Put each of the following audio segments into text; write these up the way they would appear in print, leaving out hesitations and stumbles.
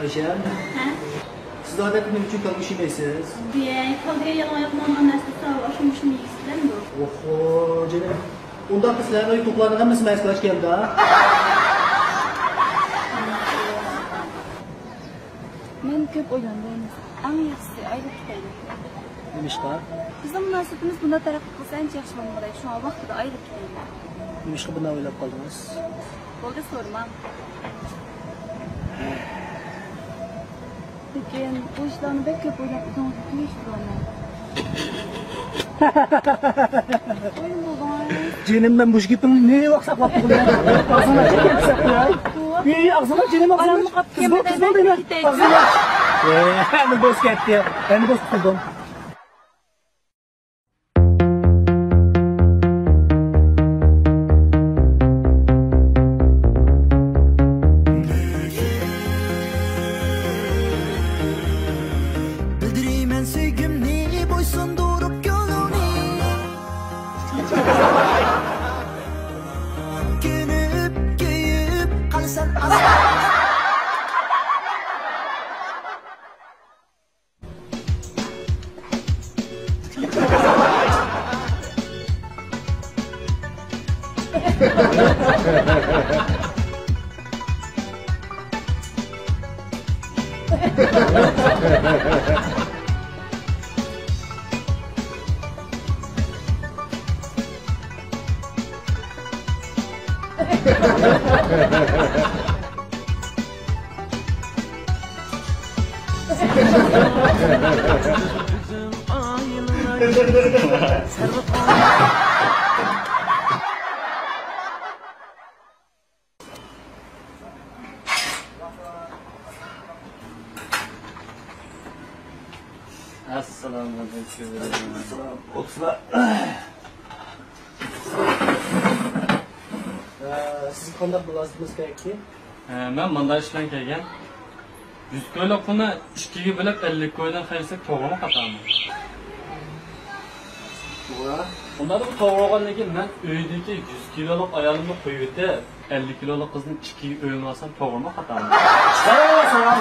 Ayşem. Siz odatda nima uchun kalga ishmaysiz? Kalga yalan yapmadan nasıl var, şunun iyisinden mi? Oho, canım. Unda sizlarning yutuqlarning hammasi maslash keldi, ha? Men ko'p o'ylandim. Eng yaxshisi ayrib ketaylik. Nima ish qilib? Bizning munosabatimiz bunday taraqqiy qilsa ancha yaxshi bo'ladi. Shu vaqtida ayrib ketaylik. Nima ish qilib bunday o'ylab qoldingiz? Bo'ldi, so'ramam. Lekin bu ishlarni bek ko'p o'ylab uzoqlikni eshitiraman. Canım ben bu gittim neye bak saklap koydum. Ağzına çekip saklıyor. İyi ağzına canım ağzına. Kız bol değil mi? Ağzına. Ben boz gitti. Ben boz tutuldum. Bildireyim sevgimni boysundurup yolunu. Günüp giyip kalsan asla. Assalamualaikum. Otla. Siz qanday bilasizmi kerakki? Men bunday ishdan kelgan. 100 ko'ylak pulni 2 ga bo'lib 50 ko'ydan xayrsak to'g'rimi xatomi? To'g'ri. Unda bu to'g'ri bo'lganligi men uydagi 100 kiloluk ayolimni qo'yib o'tib 50 kiloluk qizni 2 ga o'yinib olsam to'g'rimi xatomi? Salom.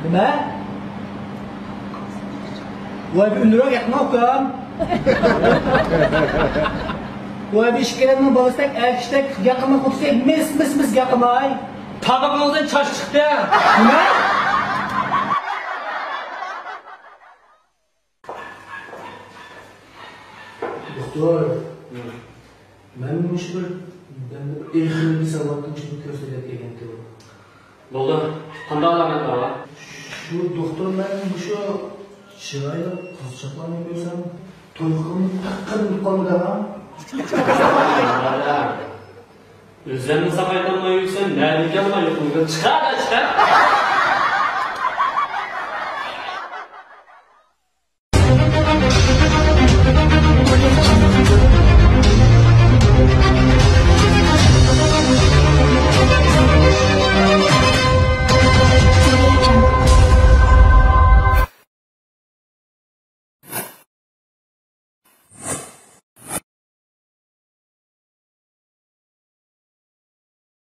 Nima? Voy bir ünlürak yakma okum. Voy bir işkelenme babastak erkiştek yakıma kutusu mis yakımay. Tabağınızdan çaş çıktı. Nima? Doktor. Ben bu iş bir ehli savatın için köstelet geldi. Bo'ldi. Qanday alamatlar bor? Şu doktor ben şu chiroyli qizchalarni ko'rsam to'yqimni taqqilib qoldi ha. O'zlarini saqaytirmay yursan, nariga olmay yo'qligini chiqar.